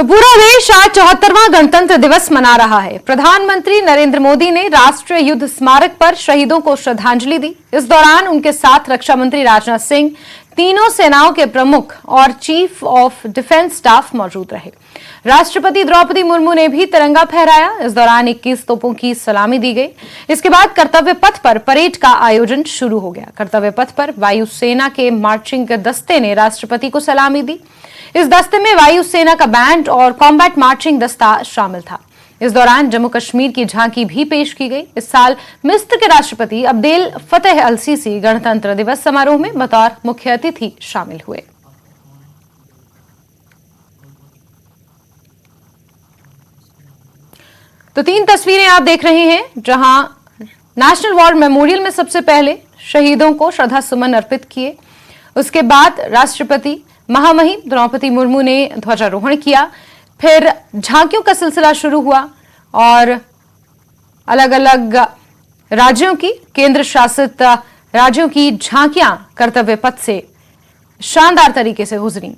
तो पूरा देश आज 74वां गणतंत्र दिवस मना रहा है। प्रधानमंत्री नरेंद्र मोदी ने राष्ट्रीय युद्ध स्मारक पर शहीदों को श्रद्धांजलि दी। इस दौरान उनके साथ रक्षा मंत्री राजनाथ सिंह, तीनों सेनाओं के प्रमुख और चीफ ऑफ डिफेंस स्टाफ मौजूद रहे। राष्ट्रपति द्रौपदी मुर्मू ने भी तिरंगा फहराया। इस दौरान 21 तोपों की सलामी दी गई। इसके बाद कर्तव्य पथ पर परेड का आयोजन शुरू हो गया। कर्तव्य पथ पर वायुसेना के मार्चिंग दस्ते ने राष्ट्रपति को सलामी दी। इस दस्ते में वायुसेना का बैंड और कॉम्बैट मार्चिंग दस्ता शामिल था। इस दौरान जम्मू कश्मीर की झांकी भी पेश की गई। इस साल मिस्र के राष्ट्रपति अब्देल फतेह अल सीसी गणतंत्र दिवस समारोह में बतौर मुख्य अतिथि शामिल हुए। तो 3 तस्वीरें आप देख रहे हैं, जहां नेशनल वॉर मेमोरियल में सबसे पहले शहीदों को श्रद्धा सुमन अर्पित किए। उसके बाद राष्ट्रपति महामहिम द्रौपदी मुर्मू ने ध्वजारोहण किया। फिर झांकियों का सिलसिला शुरू हुआ और अलग अलग राज्यों की, केंद्र शासित राज्यों की झांकियां कर्तव्य पथ से शानदार तरीके से गुजरी।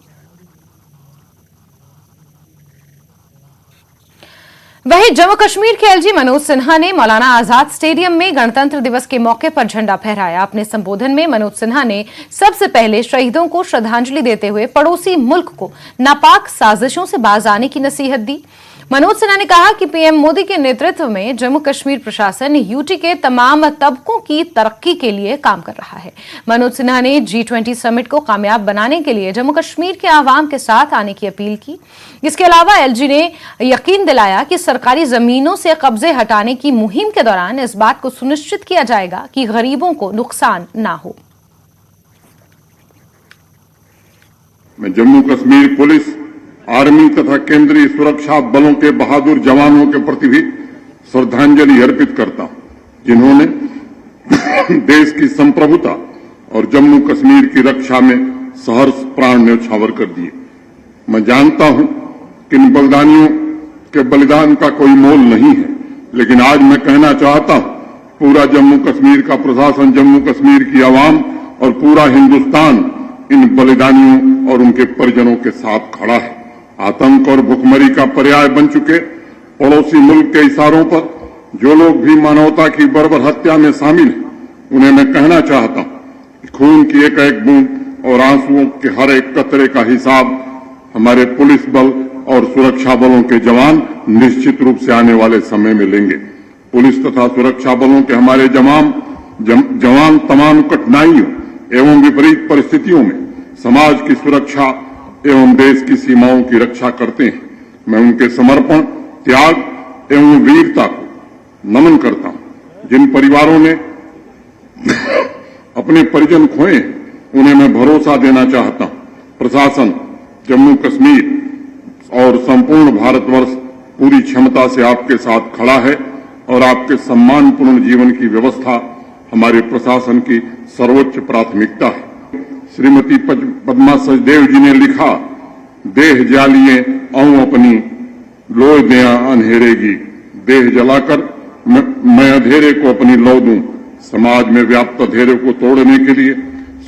वहीं जम्मू कश्मीर के एलजी मनोज सिन्हा ने मौलाना आजाद स्टेडियम में गणतंत्र दिवस के मौके पर झंडा फहराया। अपने संबोधन में मनोज सिन्हा ने सबसे पहले शहीदों को श्रद्धांजलि देते हुए पड़ोसी मुल्क को नापाक साजिशों से बाज आने की नसीहत दी। मनोज सिन्हा ने कहा कि पीएम मोदी के नेतृत्व में जम्मू कश्मीर प्रशासन यूटी के तमाम तबकों की तरक्की के लिए काम कर रहा है। मनोज सिन्हा ने G20 समिट को कामयाब बनाने के लिए जम्मू कश्मीर के आवाम के साथ आने की अपील की। इसके अलावा एलजी ने यकीन दिलाया कि सरकारी जमीनों से कब्जे हटाने की मुहिम के दौरान इस बात को सुनिश्चित किया जाएगा कि गरीबों को नुकसान ना हो। मैं जम्मू कश्मीर पुलिस, आर्मी तथा केंद्रीय सुरक्षा बलों के बहादुर जवानों के प्रति भी श्रद्धांजलि अर्पित करता हूं, जिन्होंने देश की संप्रभुता और जम्मू कश्मीर की रक्षा में सहर्ष प्राण न्यौछावर कर दिए। मैं जानता हूं कि इन बलिदानियों के बलिदान का कोई मोल नहीं है, लेकिन आज मैं कहना चाहता हूं, पूरा जम्मू कश्मीर का प्रशासन, जम्मू कश्मीर की आवाम और पूरा हिंदुस्तान इन बलिदानियों और उनके परिजनों के साथ खड़ा है। आतंक और भुखमरी का पर्याय बन चुके पड़ोसी मुल्क के इशारों पर जो लोग भी मानवता की बर्बर हत्या में शामिल हैं, उन्हें मैं कहना चाहता हूं कि खून की एक एक बूंद और आंसुओं के हर एक कतरे का हिसाब हमारे पुलिस बल और सुरक्षा बलों के जवान निश्चित रूप से आने वाले समय में लेंगे। पुलिस तथा सुरक्षा बलों के हमारे जवान तमाम कठिनाइयों एवं विपरीत परिस्थितियों में समाज की सुरक्षा एवं देश की सीमाओं की रक्षा करते हैं। मैं उनके समर्पण, त्याग एवं वीरता को नमन करता हूं। जिन परिवारों ने अपने परिजन खोए, उन्हें मैं भरोसा देना चाहता हूं, प्रशासन, जम्मू कश्मीर और संपूर्ण भारतवर्ष पूरी क्षमता से आपके साथ खड़ा है और आपके सम्मानपूर्ण जीवन की व्यवस्था हमारे प्रशासन की सर्वोच्च प्राथमिकता है। श्रीमती पद्मा सचदेव जी ने लिखा, देह जालिए आऊं अपनी, लोय दया अंधेरेगी, देह जलाकर मैं अंधेरे को अपनी लौ दूं। समाज में व्याप्त अंधेरे को तोड़ने के लिए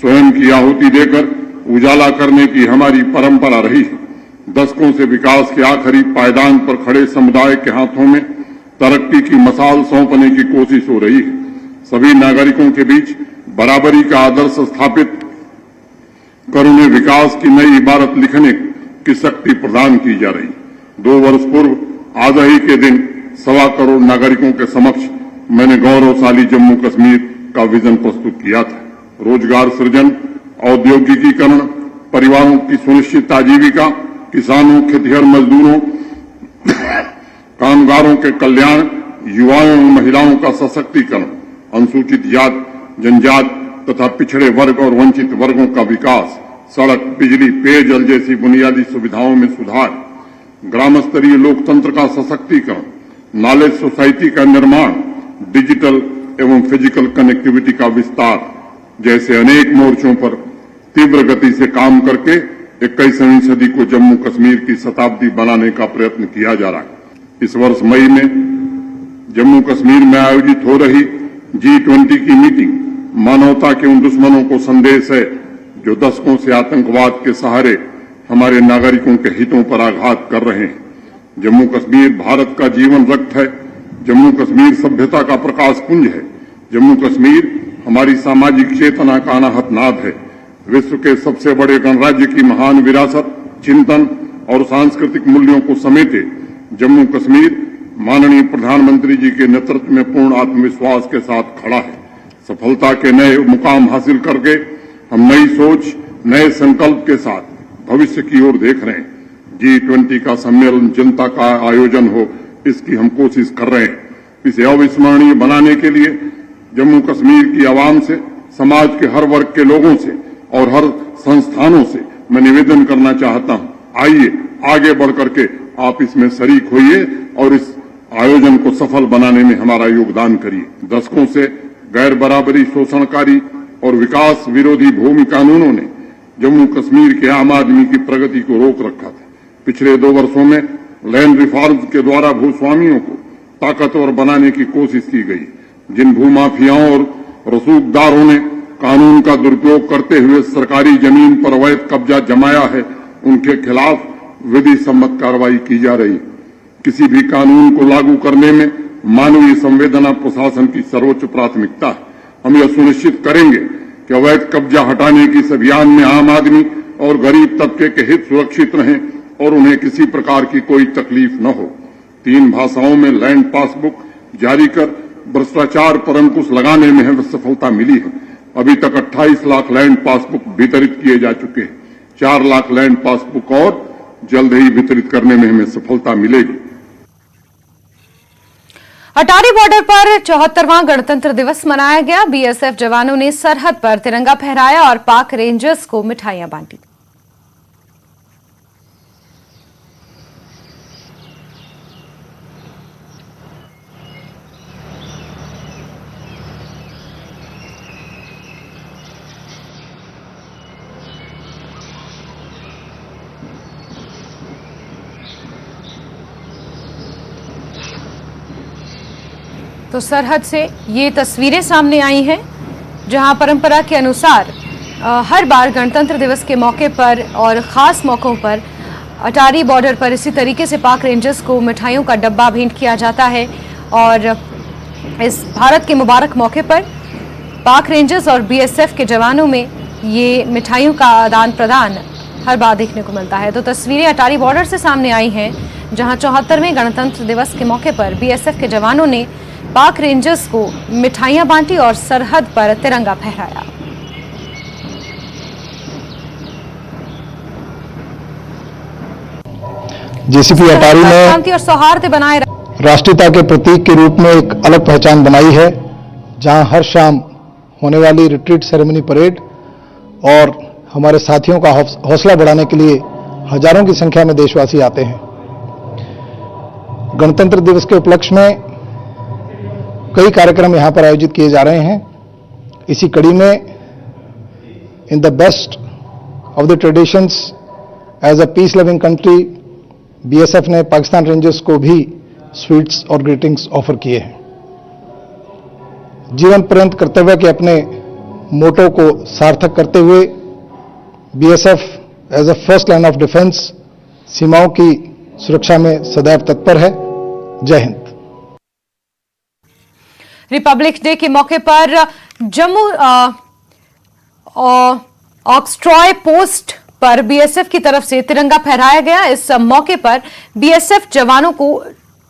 स्वयं की आहुति देकर उजाला करने की हमारी परंपरा रही है। दशकों से विकास के आखिरी पायदान पर खड़े समुदाय के हाथों में तरक्की की मसाल सौंपने की कोशिश हो रही है। सभी नागरिकों के बीच बराबरी का आदर्श स्थापित कर उन्हें विकास की नई इबारत लिखने की शक्ति प्रदान की जा रही। 2 वर्ष पूर्व आज ही के दिन 1.25 करोड़ नागरिकों के समक्ष मैंने गौरवशाली जम्मू कश्मीर का विजन प्रस्तुत किया था। रोजगार सृजन, औद्योगिकीकरण, परिवारों की सुनिश्चित आजीविका, किसानों, खेतिहर मजदूरों, कामगारों के कल्याण, युवाओं और महिलाओं का सशक्तिकरण, अनुसूचित जात, जनजाति तथा पिछड़े वर्ग और वंचित वर्गों का विकास, सड़क, बिजली, पेयजल जैसी बुनियादी सुविधाओं में सुधार, ग्राम स्तरीय लोकतंत्र का सशक्तिकरण, नॉलेज सोसाइटी का निर्माण, डिजिटल एवं फिजिकल कनेक्टिविटी का विस्तार जैसे अनेक मोर्चों पर तीव्र गति से काम करके 21वीं सदी को जम्मू कश्मीर की शताब्दी बनाने का प्रयत्न किया जा रहा है। इस वर्ष मई में जम्मू कश्मीर में आयोजित हो रही G20 की मीटिंग मानवता के उन दुश्मनों को संदेश है जो दशकों से आतंकवाद के सहारे हमारे नागरिकों के हितों पर आघात कर रहे हैं। जम्मू कश्मीर भारत का जीवन रक्त है। जम्मू कश्मीर सभ्यता का प्रकाश पुंज है। जम्मू कश्मीर हमारी सामाजिक चेतना का अनाहत नाद है। विश्व के सबसे बड़े गणराज्य की महान विरासत, चिंतन और सांस्कृतिक मूल्यों को समेटे जम्मू कश्मीर माननीय प्रधानमंत्री जी के नेतृत्व में पूर्ण आत्मविश्वास के साथ खड़ा है। सफलता के नए मुकाम हासिल करके हम नई सोच, नए संकल्प के साथ भविष्य की ओर देख रहे हैं। G20 का सम्मेलन जनता का आयोजन हो, इसकी हम कोशिश कर रहे हैं। इसे अविस्मरणीय बनाने के लिए जम्मू कश्मीर की आवाम से, समाज के हर वर्ग के लोगों से और हर संस्थानों से मैं निवेदन करना चाहता हूं, आइए आगे बढ़ करके आप इसमें शरीक होइए और इस आयोजन को सफल बनाने में हमारा योगदान करिए। दशकों से गैर बराबरी, शोषणकारी और विकास विरोधी भूमि कानूनों ने जम्मू कश्मीर के आम आदमी की प्रगति को रोक रखा था। पिछले 2 वर्षों में लैंड रिफॉर्म्स के द्वारा भूस्वामियों को ताकतवर बनाने की कोशिश की गई। जिन भूमाफियाओं और रसूखदारों ने कानून का दुरुपयोग करते हुए सरकारी जमीन पर अवैध कब्जा जमाया है, उनके खिलाफ विधि सम्मत कार्रवाई की जा रही। किसी भी कानून को लागू करने में मानवीय संवेदना प्रशासन की सर्वोच्च प्राथमिकता है। हम यह सुनिश्चित करेंगे कि अवैध कब्जा हटाने के इस अभियान में आम आदमी और गरीब तबके के हित सुरक्षित रहें और उन्हें किसी प्रकार की कोई तकलीफ न हो। 3 भाषाओं में लैंड पासबुक जारी कर भ्रष्टाचार पर अंकुश लगाने में हमें सफलता मिली है। अभी तक 28 लाख लैंड पासबुक वितरित किए जा चुके हैं। 4 लाख लैंड पासबुक और जल्द ही वितरित करने में हमें सफलता मिलेगी। अटारी बॉर्डर पर 74वां गणतंत्र दिवस मनाया गया। बीएसएफ जवानों ने सरहद पर तिरंगा फहराया और पाक रेंजर्स को मिठाइयां बांटी। तो सरहद से ये तस्वीरें सामने आई हैं जहां परंपरा के अनुसार हर बार गणतंत्र दिवस के मौके पर और ख़ास मौक़ों पर अटारी बॉर्डर पर इसी तरीके से पाक रेंजर्स को मिठाइयों का डब्बा भेंट किया जाता है। और इस भारत के मुबारक मौके पर पाक रेंजर्स और बीएसएफ के जवानों में ये मिठाइयों का आदान प्रदान हर बार देखने को मिलता है। तो तस्वीरें अटारी बॉर्डर से सामने आई हैं जहां 74वें गणतंत्र दिवस के मौके पर बीएसएफ के जवानों ने पाक रेंजर्स को मिठाइयां बांटी और सरहद पर तिरंगा फहराया। जेसीपी अटारी ने शांति और सौहार्द बनाए राष्ट्रीयता के प्रतीक के रूप में एक अलग पहचान बनाई है, जहां हर शाम होने वाली रिट्रीट सेरेमनी परेड और हमारे साथियों का हौसला बढ़ाने के लिए हजारों की संख्या में देशवासी आते हैं। गणतंत्र दिवस के उपलक्ष्य में कई कार्यक्रम यहां पर आयोजित किए जा रहे हैं। इसी कड़ी में in the best of the traditions as a peace loving country BSF ने पाकिस्तान रेंजर्स को भी स्वीट्स और ग्रीटिंग्स ऑफर किए हैं। जीवन पर्यंत कर्तव्य के अपने मोटो को सार्थक करते हुए BSF as a first line of defence सीमाओं की सुरक्षा में सदैव तत्पर है। जय हिंद। रिपब्लिक डे के मौके पर जम्मू ऑक्सट्रॉय पोस्ट पर बीएसएफ की तरफ से तिरंगा फहराया गया। इस मौके पर बीएसएफ जवानों को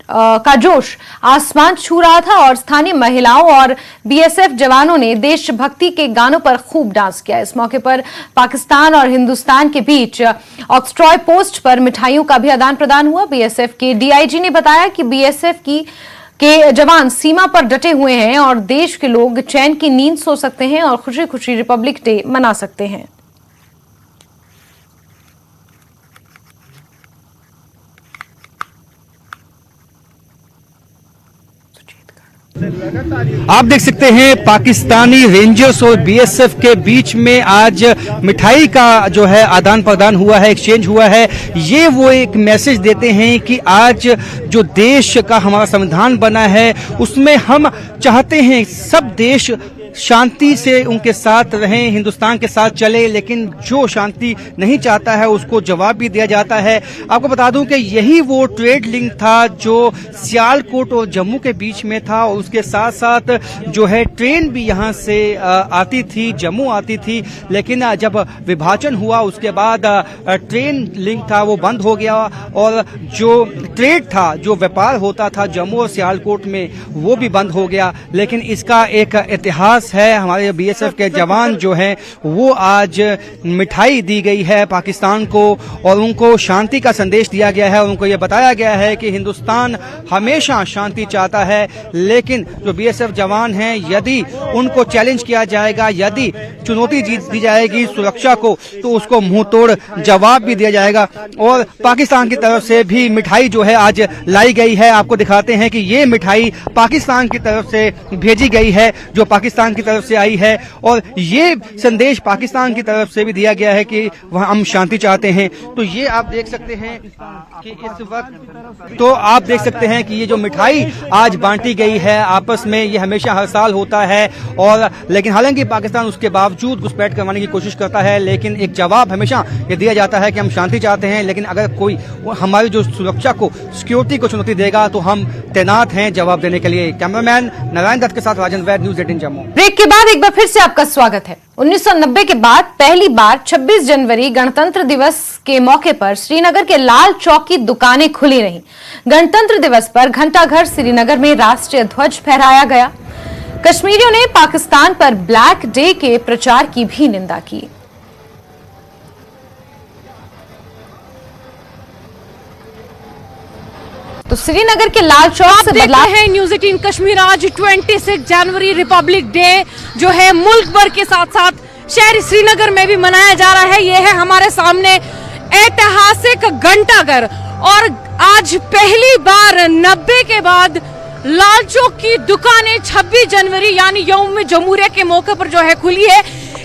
का जोश आसमान छू रहा था और स्थानीय महिलाओं और बीएसएफ जवानों ने देशभक्ति के गानों पर खूब डांस किया। इस मौके पर पाकिस्तान और हिंदुस्तान के बीच ऑक्सट्रॉय पोस्ट पर मिठाइयों का भी आदान प्रदान हुआ। बीएसएफ के डीआईजी ने बताया कि बीएसएफ के जवान सीमा पर डटे हुए हैं और देश के लोग चैन की नींद सो सकते हैं और खुशी खुशी रिपब्लिक डे मना सकते हैं। आप देख सकते हैं पाकिस्तानी रेंजर्स और बीएसएफ के बीच में आज मिठाई का जो है आदान प्रदान हुआ है, एक्सचेंज हुआ है। ये वो एक मैसेज देते हैं कि आज जो देश का हमारा संविधान बना है उसमें हम चाहते हैं सब देश शांति से उनके साथ रहें, हिंदुस्तान के साथ चले, लेकिन जो शांति नहीं चाहता है उसको जवाब भी दिया जाता है। आपको बता दूं कि यही वो ट्रेड लिंक था जो सियालकोट और जम्मू के बीच में था, और उसके साथ साथ जो है ट्रेन भी यहाँ से आती थी, जम्मू आती थी, लेकिन जब विभाजन हुआ उसके बाद ट्रेन लिंक था वो बंद हो गया, और जो ट्रेड था, जो व्यापार होता था जम्मू और सियालकोट में, वो भी बंद हो गया। लेकिन इसका एक इतिहास है। हमारे बीएसएफ के जवान जो हैं वो आज मिठाई दी गई है पाकिस्तान को, और उनको शांति का संदेश दिया गया है। उनको ये बताया गया है कि हिंदुस्तान हमेशा शांति चाहता है, लेकिन जो बीएसएफ जवान हैं, यदि उनको चैलेंज किया जाएगा, यदि चुनौती दी जाएगी सुरक्षा को, तो उसको मुंह तोड़ जवाब भी दिया जाएगा। और पाकिस्तान की तरफ से भी मिठाई जो है आज लाई गई है। आपको दिखाते हैं कि ये मिठाई पाकिस्तान की तरफ से भेजी गई है, जो पाकिस्तान की तरफ से आई है, और ये संदेश पाकिस्तान की तरफ से भी दिया गया है कि वह हम शांति चाहते हैं। तो ये आप देख सकते हैं कि इस वक्त तो आप देख सकते हैं कि ये जो मिठाई आज बांटी गई है आपस में, ये हमेशा हर साल होता है, और लेकिन हालांकि पाकिस्तान उसके बावजूद घुसपैठ करवाने की कोशिश करता है, लेकिन एक जवाब हमेशा ये दिया जाता है कि हम शांति चाहते हैं, लेकिन अगर कोई हमारी जो सुरक्षा को, सिक्योरिटी को चुनौती देगा तो हम तैनात हैं जवाब देने के लिए। कैमरामैन नारायण दत्त के साथ राजन वैद, न्यूज़ 18 जम्मू। ब्रेक के बाद एक बार फिर से आपका स्वागत है। 1990 के बाद पहली बार 26 जनवरी गणतंत्र दिवस के मौके पर श्रीनगर के लाल चौक की दुकानें खुली रहीं। गणतंत्र दिवस पर घंटाघर श्रीनगर में राष्ट्रीय ध्वज फहराया गया। कश्मीरियों ने पाकिस्तान पर ब्लैक डे के प्रचार की भी निंदा की। तो श्रीनगर के लाल चौक से बदलाव है। न्यूज़ 18 कश्मीर आज 26 जनवरी रिपब्लिक डे जो है मुल्क भर के साथ साथ शहर श्रीनगर में भी मनाया जा रहा है। ये है हमारे सामने ऐतिहासिक घंटाघर, और आज पहली बार 90 के बाद लाल चौक की दुकानें 26 जनवरी यानी यौम जमहूरिया के मौके पर जो है खुली है।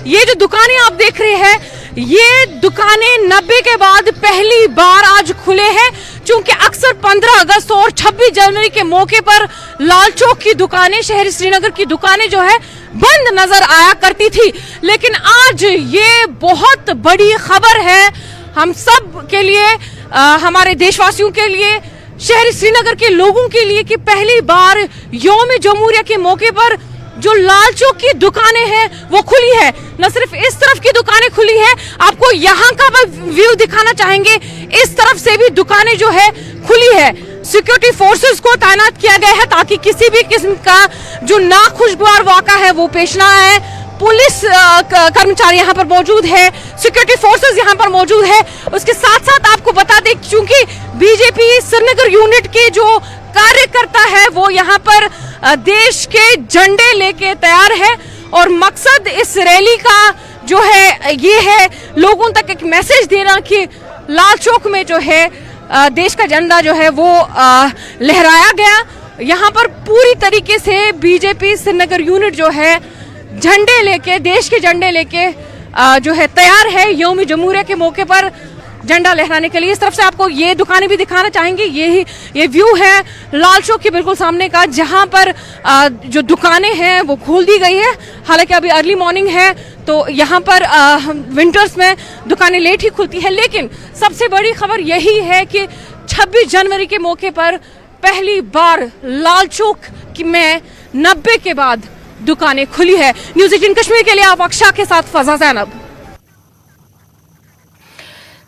ये जो दुकानें आप देख रहे हैं, ये दुकानें 90 के बाद पहली बार आज खुले हैं, क्योंकि अक्सर 15 अगस्त और 26 जनवरी के मौके पर लाल चौक की दुकानें, शहर श्रीनगर की दुकानें जो है बंद नजर आया करती थी। लेकिन आज ये बहुत बड़ी खबर है हम सब के लिए, हमारे देशवासियों के लिए, शहर श्रीनगर के लोगों के लिए, कि पहली बार यौम जमहूरिया के मौके पर जो लाल चौक की दुकानें हैं वो खुली है। न सिर्फ इस तरफ की दुकानें खुली है, आपको यहाँ का व्यू दिखाना चाहेंगे, इस तरफ से भी दुकानें जो है खुली है। सिक्योरिटी फोर्सेस को तैनात किया गया है ताकि किसी भी किस्म का जो नाखुशगवार वाक़ा है वो पेश ना आए। पुलिस कर्मचारी यहाँ पर मौजूद है, सिक्योरिटी फोर्सेस यहाँ पर मौजूद है। उसके साथ साथ आपको बता दें, क्योंकि बीजेपी श्रीनगर यूनिट के जो कार्यकर्ता है वो यहाँ पर देश के झंडे लेके तैयार है, और मकसद इस रैली का जो है ये है लोगों तक एक मैसेज देना कि लाल चौक में जो है देश का झंडा जो है वो लहराया गया। यहाँ पर पूरी तरीके से बीजेपी श्रीनगर यूनिट जो है झंडे लेके, देश के झंडे लेके जो है तैयार है यौम जमहूरिया के मौके पर झंडा लहराने के लिए। इस तरफ से आपको ये दुकानें भी दिखाना चाहेंगे। ये व्यू है लाल चौक के बिल्कुल सामने का, जहां पर जो दुकानें हैं वो खोल दी गई है। हालांकि अभी अर्ली मॉर्निंग है तो यहाँ पर विंटर्स में दुकानें लेट ही खुलती है, लेकिन सबसे बड़ी खबर यही है कि 26 जनवरी के मौके पर पहली बार लाल चौक में 90 के बाद दुकानें खुली है। न्यूज़ 18 कश्मीर के लिए आप अक्षा के साथ फजा जैनब।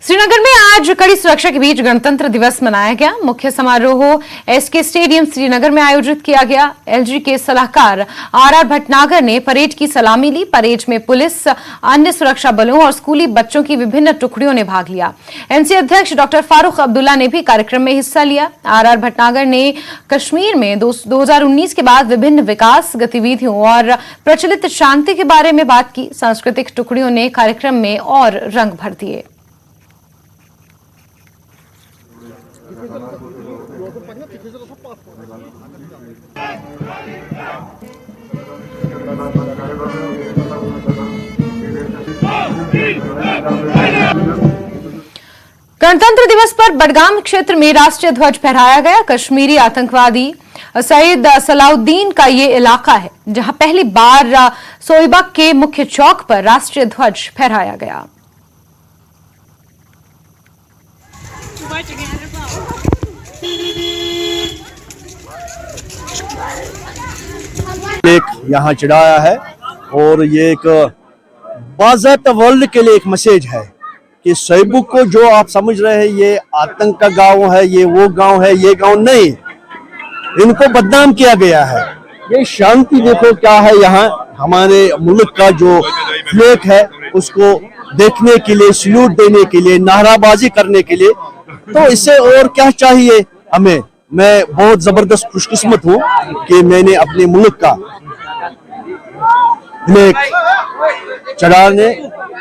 श्रीनगर में आज कड़ी सुरक्षा के बीच गणतंत्र दिवस मनाया गया। मुख्य समारोह एसके स्टेडियम श्रीनगर में आयोजित किया गया। एलजी के सलाहकार आरआर भटनागर ने परेड की सलामी ली। परेड में पुलिस, अन्य सुरक्षा बलों और स्कूली बच्चों की विभिन्न टुकड़ियों ने भाग लिया। एनसी अध्यक्ष डॉक्टर फारूक अब्दुल्ला ने भी कार्यक्रम में हिस्सा लिया। आरआर भटनागर ने कश्मीर में 2019 के बाद विभिन्न विकास गतिविधियों और प्रचलित शांति के बारे में बात की। सांस्कृतिक टुकड़ियों ने कार्यक्रम में और रंग भर दिए। गणतंत्र दिवस पर बडगाम क्षेत्र में राष्ट्रीय ध्वज फहराया गया। कश्मीरी आतंकवादी सईद सलाउद्दीन का ये इलाका है जहां पहली बार सोईबक के मुख्य चौक पर राष्ट्रीय ध्वज फहराया गया। एक यहाँ चढ़ाया है और ये एक बाज़ाब्ता वर्ल्ड के लिए एक मैसेज है कि सोईबक को जो आप समझ रहे हैं ये आतंक का गांव है, ये वो गांव है, ये गांव नहीं, इनको बदनाम किया गया है। ये शांति देखो क्या है, यहाँ हमारे मुल्क का जो फ्लैग है उसको देखने के लिए, सल्यूट देने के लिए, नाराबाजी करने के लिए, तो इससे और क्या चाहिए हमें। मैं बहुत जबरदस्त खुशकिस्मत हूँ कि मैंने अपने मुल्क का फ्लैग चढ़ाने,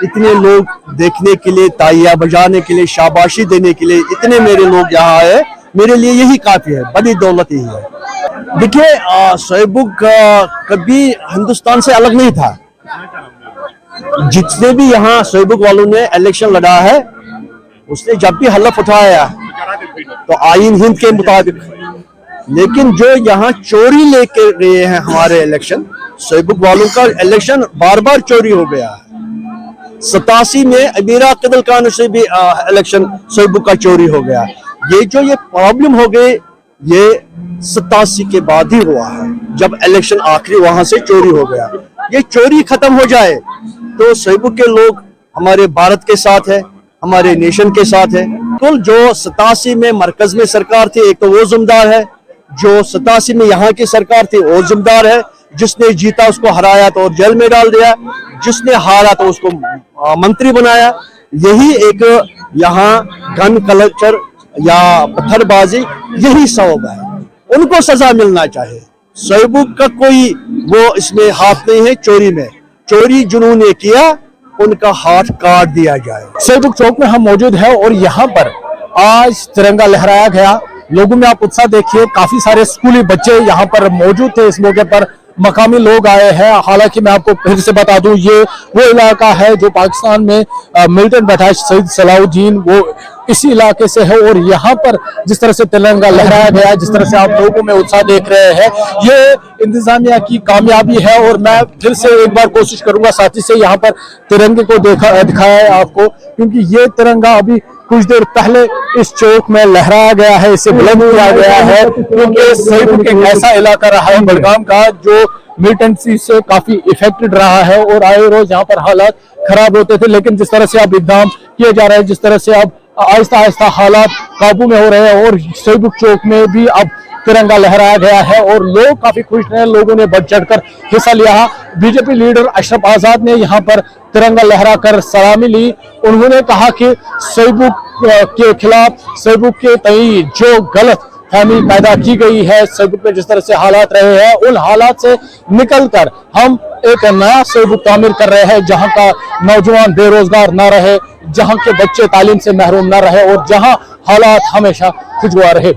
इतने लोग देखने के लिए, तालियां बजाने के लिए, शाबाशी देने के लिए इतने मेरे लोग यहाँ आए, मेरे लिए यही काफी है, बड़ी दौलत यही है। देखिए सोईबक कभी हिंदुस्तान से अलग नहीं था। जितने भी यहाँ सोईबक वालों ने इलेक्शन लड़ा है, उसने जब भी हलफ उठाया तो आईन हिंद के मुताबिक, लेकिन जो यहाँ चोरी लेके गए हैं हमारे इलेक्शन, सोईबक वालों का इलेक्शन बार बार चोरी हो गया है। 87 में अमीरा कदल खान से भी इलेक्शन सोईबक का चोरी हो गया। ये प्रॉब्लम हो गई, ये 87 के बाद ही हुआ है, जब इलेक्शन आखिरी वहां से चोरी हो गया। ये चोरी खत्म हो जाए तो सोईबक के लोग हमारे भारत के साथ है, हमारे नेशन के साथ है। कुल जो 87 में मरकज में सरकार थी, एक तो वो जिम्मेदार है, जो 87 में यहाँ की सरकार थी वो जिम्मेदार है, जिसने जीता उसको हराया तो जेल में डाल दिया, जिसने हारा तो उसको मंत्री बनाया। यही एक यहाँ गन कल्चर या पत्थरबाजी यही सबब है, उनको सजा मिलना चाहिए। सोईबक का कोई वो इसमें हाथ नहीं है चोरी में, चोरी जिन्होंने किया उनका हाथ काट दिया जाए। सोईबक चौक में हम मौजूद हैं और यहाँ पर आज तिरंगा लहराया गया। लोगों में आप उत्साह देखिए, काफी सारे स्कूली बच्चे यहाँ पर मौजूद थे। इस मौके पर मकामी लोग आए हैं। हालांकि मैं आपको फिर से बता दूं, ये वो इलाका है जो पाकिस्तान में मिलिटेंट बैठा है सईद सलाउद्दीन, वो इसी इलाके से है। और यहाँ पर जिस तरह से तिरंगा लहराया गया, जिस तरह से आप लोगों में उत्साह देख रहे हैं, ये इंतजामिया की कामयाबी है। और मैं फिर से एक बार कोशिश करूंगा साथी से यहाँ पर तिरंगे को दिखाया है आपको, क्योंकि ये तिरंगा अभी कुछ देर पहले इस चौक में लहराया गया है, इसे बुलंद किया गया है, क्योंकि सोईबक एक ऐसा इलाका रहा है बडगाम का जो मिलिटेंसी से काफी इफेक्टेड रहा है और आए रोज यहाँ पर हालात खराब होते थे। लेकिन जिस तरह से अब इक़दाम किए जा रहे हैं, जिस तरह से अब आहिस्ता आहिस्ता हालात काबू में हो रहे हैं और सोईबक चौक में भी अब तिरंगा लहराया गया है और लोग काफी खुश हैं। लोगों ने बढ़ चढ़कर हिस्सा लिया। बीजेपी लीडर अशरफ आजाद ने यहाँ पर तिरंगा लहराकर सलामी ली। उन्होंने कहा कि सोईबक के खिलाफ, सोईबक के तई जो गलत फहमी पैदा की गई है, सोईबक में जिस तरह से हालात रहे हैं, उन हालात से निकलकर हम एक नया सोईबक तामीर कर रहे हैं, जहां का नौजवान बेरोजगार न रहे, जहां के बच्चे तालीम से महरूम न रहे और जहां हालात हमेशा खुशगवार रहे।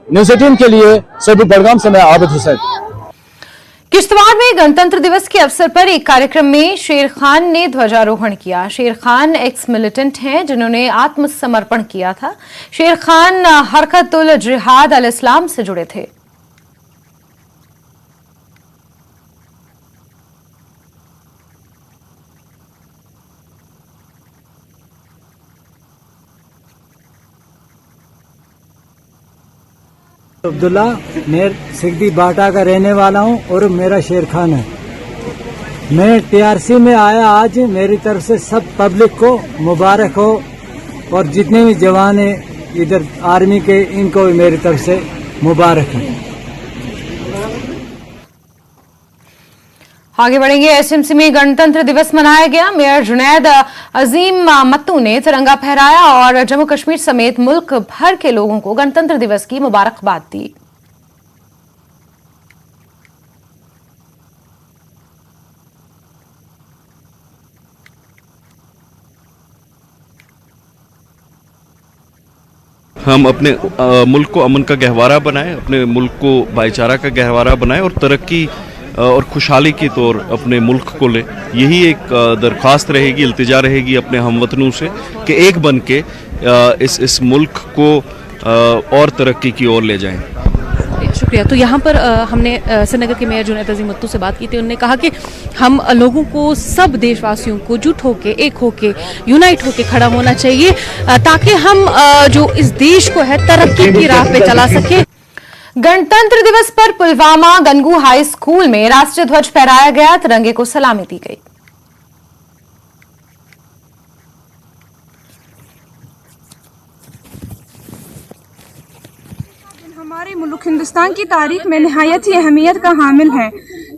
न्यूज़ 18 के लिए सोईबक बडगाम से मैं आबिद हुसैन। किश्तवाड़ में गणतंत्र दिवस के अवसर पर एक कार्यक्रम में शेर खान ने ध्वजारोहण किया। शेर खान एक्स मिलिटेंट हैं जिन्होंने आत्मसमर्पण किया था। शेर खान हरकतुल जिहाद अल इस्लाम से जुड़े थे। अब्दुल्ला, मैं सिगदी बाटा का रहने वाला हूं और मेरा शेर खान है। मैं टीआरसी में आया आज। मेरी तरफ से सब पब्लिक को मुबारक हो और जितने भी जवान हैं इधर आर्मी के, इनको भी मेरी तरफ से मुबारक है। आगे बढ़ेंगे। एसएमसी में गणतंत्र दिवस मनाया गया। मेयर जुनैद अजीम मत्तू ने तिरंगा फहराया और जम्मू कश्मीर समेत मुल्क भर के लोगों को गणतंत्र दिवस की मुबारकबाद दी। हम अपने मुल्क को अमन का गहवारा बनाएं, अपने मुल्क को भाईचारा का गहवारा बनाएं और तरक्की और खुशहाली की तौर अपने मुल्क को ले। यही एक दरख्वास्त रहेगी, इल्तिजा रहेगी अपने हमवतनों से कि एक बन के इस मुल्क को और तरक्की की ओर ले जाएं। शुक्रिया। तो यहाँ पर हमने श्रीनगर के मेयर जुनैद अजीम मत्तू से बात की थी। उन्होंने कहा कि हम लोगों को, सब देशवासियों को जुट होके, एक होके, यूनाइट होके खड़ा होना चाहिए ताकि हम जो इस देश को है तरक्की की राह पे चला सके। गणतंत्र दिवस पर पुलवामा गनगू हाई स्कूल में राष्ट्रीय ध्वज फहराया गया, तिरंगे को सलामी दी गई। हमारे मुल्क हिंदुस्तान की तारीख में निहायत ही अहमियत का हामिल है,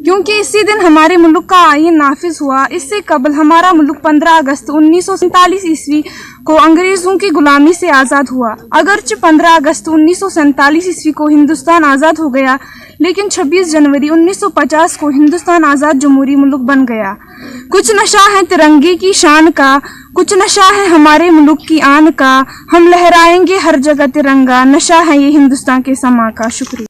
क्योंकि इसी दिन हमारे मुल्क का आईन नाफिज हुआ। इससे कबल हमारा मुल्क 15 अगस्त 1947 ईस्वी को अंग्रेजों की गुलामी से आज़ाद हुआ। अगरचे 15 अगस्त 1947 ईस्वी को हिंदुस्तान आज़ाद हो गया, लेकिन 26 जनवरी 1950 को हिंदुस्तान आज़ाद जमहूरी मुल्क बन गया। कुछ नशा है तिरंगे की शान का, कुछ नशा है हमारे मुल्क की आन का, हम लहराएंगे हर जगह तिरंगा, नशा है ये हिंदुस्तान के समा का। शुक्रिया।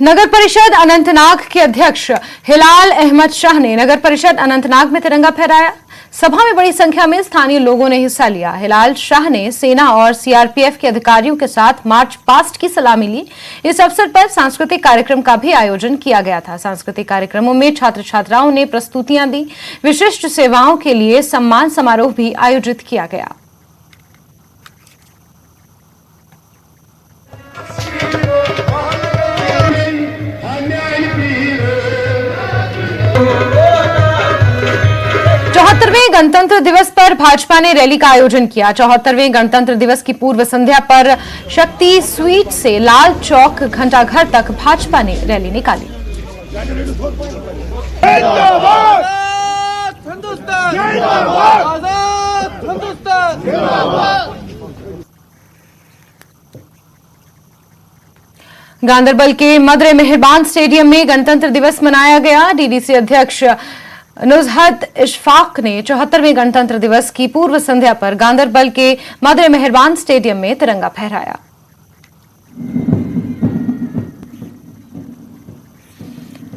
नगर परिषद अनंतनाग के अध्यक्ष हिलाल अहमद शाह ने नगर परिषद अनंतनाग में तिरंगा फहराया। सभा में बड़ी संख्या में स्थानीय लोगों ने हिस्सा लिया। हिलाल शाह ने सेना और सीआरपीएफ के अधिकारियों के साथ मार्च पास्ट की सलामी ली। इस अवसर पर सांस्कृतिक कार्यक्रम का भी आयोजन किया गया था। सांस्कृतिक कार्यक्रमों में छात्र छात्राओं ने प्रस्तुतियां दी। विशिष्ट सेवाओं के लिए सम्मान समारोह भी आयोजित किया गया। चौहत्तरवें गणतंत्र दिवस पर भाजपा ने रैली का आयोजन किया। 74वें गणतंत्र दिवस की पूर्व संध्या पर शक्ति स्वीट से लाल चौक घंटाघर तक भाजपा ने रैली निकाली। गांदरबल के मदरे मेहरबान स्टेडियम में गणतंत्र दिवस मनाया गया। डीडीसी अध्यक्ष नुजहत इशफाक ने 74वें गणतंत्र दिवस की पूर्व संध्या पर गांदरबल के मदरे मेहरबान स्टेडियम में तिरंगा फहराया।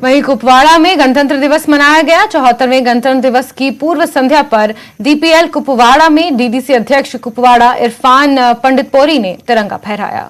वहीं कुपवाड़ा में गणतंत्र दिवस मनाया गया। 74वें गणतंत्र दिवस की पूर्व संध्या पर डीपीएल कुपवाड़ा में डीडीसी अध्यक्ष कुपवाड़ा इरफान पंडितपोरी ने तिरंगा फहराया।